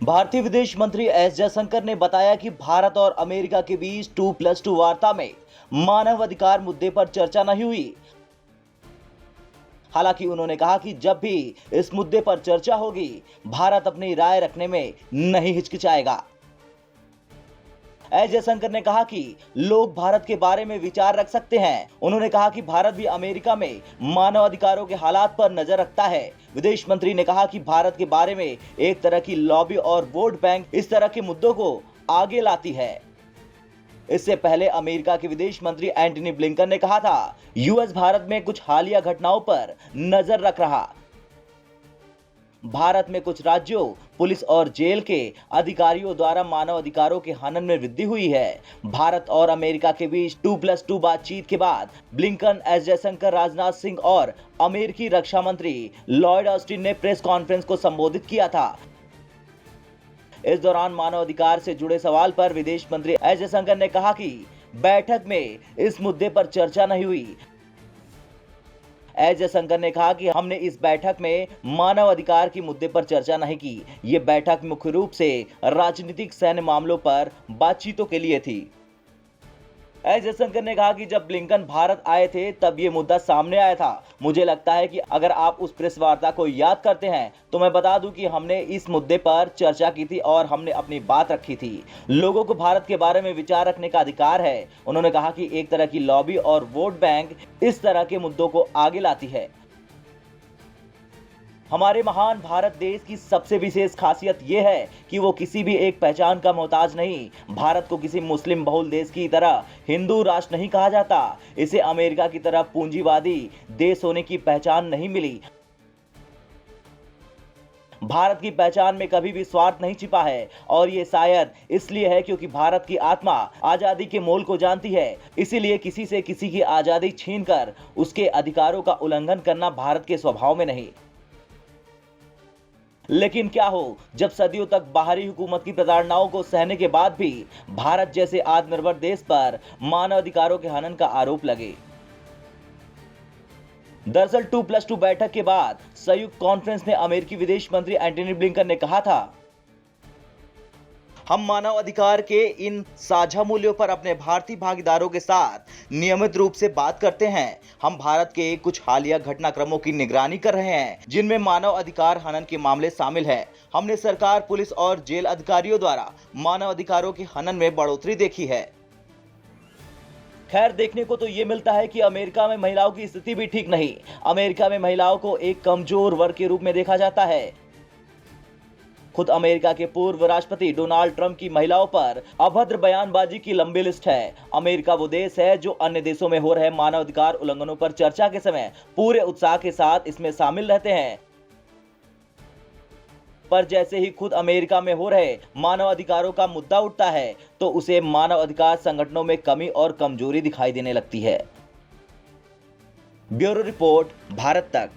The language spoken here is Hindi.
भारतीय विदेश मंत्री एस जयशंकर ने बताया कि भारत और अमेरिका के बीच 2+2 वार्ता में मानवाधिकार मुद्दे पर चर्चा नहीं हुई। हालांकि उन्होंने कहा कि जब भी इस मुद्दे पर चर्चा होगी, भारत अपनी राय रखने में नहीं हिचकिचाएगा। एस जयशंकर ने कहा कि लोग भारत के बारे में विचार रख सकते हैं। उन्होंने कहा कि भारत भी अमेरिका में मानवाधिकारों के हालात पर नजर रखता है। विदेश मंत्री ने कहा कि भारत के बारे में एक तरह की लॉबी और वोट बैंक इस तरह के मुद्दों को आगे लाती है। इससे पहले अमेरिका के विदेश मंत्री एंटनी ब्लिंकन ने कहा था, यूएस भारत में कुछ हालिया घटनाओं पर नजर रख रहा। भारत में कुछ राज्यों, पुलिस और जेल के अधिकारियों द्वारा मानव अधिकारों के हनन में वृद्धि हुई है। भारत और अमेरिका के बीच 2+2 बातचीत के बाद ब्लिंकन, एस जयशंकर, राजनाथ सिंह और अमेरिकी रक्षा मंत्री लॉयड ऑस्टिन ने प्रेस कॉन्फ्रेंस को संबोधित किया था। इस दौरान मानव अधिकार से जुड़े सवाल पर विदेश मंत्री एस जयशंकर ने कहा कि बैठक में इस मुद्दे पर चर्चा नहीं हुई। एस जयशंकर ने कहा कि हमने इस बैठक में मानव अधिकार के मुद्दे पर चर्चा नहीं की। ये बैठक मुख्य रूप से राजनीतिक सैन्य मामलों पर बातचीतों के लिए थी। एस जयशंकर ने कहा कि जब ब्लिंकन भारत आए थे तब ये मुद्दा सामने आया था। मुझे लगता है कि अगर आप उस प्रेस वार्ता को याद करते हैं तो मैं बता दूं कि हमने इस मुद्दे पर चर्चा की थी और हमने अपनी बात रखी थी। लोगों को भारत के बारे में विचार रखने का अधिकार है। उन्होंने कहा कि एक तरह की लॉबी और वोट बैंक इस तरह के मुद्दों को आगे लाती है। हमारे महान भारत देश की सबसे विशेष खासियत यह है कि वो किसी भी एक पहचान का मोहताज नहीं। भारत को किसी मुस्लिम बहुल देश की तरह हिंदू राष्ट्र नहीं कहा जाता। इसे अमेरिका की तरह पूंजीवादी देश होने की पहचान नहीं मिली। भारत की पहचान में कभी भी स्वार्थ नहीं छिपा है और ये शायद इसलिए है क्योंकि भारत की आत्मा आजादी के मोल को जानती है। इसीलिए किसी से किसी की आजादी छीनकर उसके अधिकारों का उल्लंघन करना भारत के स्वभाव में नहीं। लेकिन क्या हो जब सदियों तक बाहरी हुकूमत की प्रताड़नाओं को सहने के बाद भी भारत जैसे आत्मनिर्भर देश पर मानवाधिकारों के हनन का आरोप लगे। दरअसल 2+2 बैठक के बाद संयुक्त कॉन्फ्रेंस में अमेरिकी विदेश मंत्री एंटनी ब्लिंकन ने कहा था, हम मानव अधिकार के इन साझा मूल्यों पर अपने भारतीय भागीदारों के साथ नियमित रूप से बात करते हैं। हम भारत के कुछ हालिया घटनाक्रमों की निगरानी कर रहे हैं जिनमें मानव अधिकार हनन के मामले शामिल हैं। हमने सरकार, पुलिस और जेल अधिकारियों द्वारा मानव अधिकारों के हनन में बढ़ोतरी देखी है। खैर, देखने को तो ये मिलता है कि अमेरिका में महिलाओं की स्थिति भी ठीक नहीं। अमेरिका में महिलाओं को एक कमजोर वर्ग के रूप में देखा जाता है। खुद अमेरिका के पूर्व राष्ट्रपति डोनाल्ड ट्रंप की महिलाओं पर अभद्र बयानबाजी की लंबी लिस्ट है। अमेरिका वो देश है जो अन्य देशों में हो रहे मानवाधिकार उल्लंघनों पर चर्चा के समय पूरे उत्साह के साथ इसमें शामिल रहते हैं, पर जैसे ही खुद अमेरिका में हो रहे मानवाधिकारों का मुद्दा उठता है तो उसे मानवाधिकार संगठनों में कमी और कमजोरी दिखाई देने लगती है। ब्यूरो रिपोर्ट, भारत तक।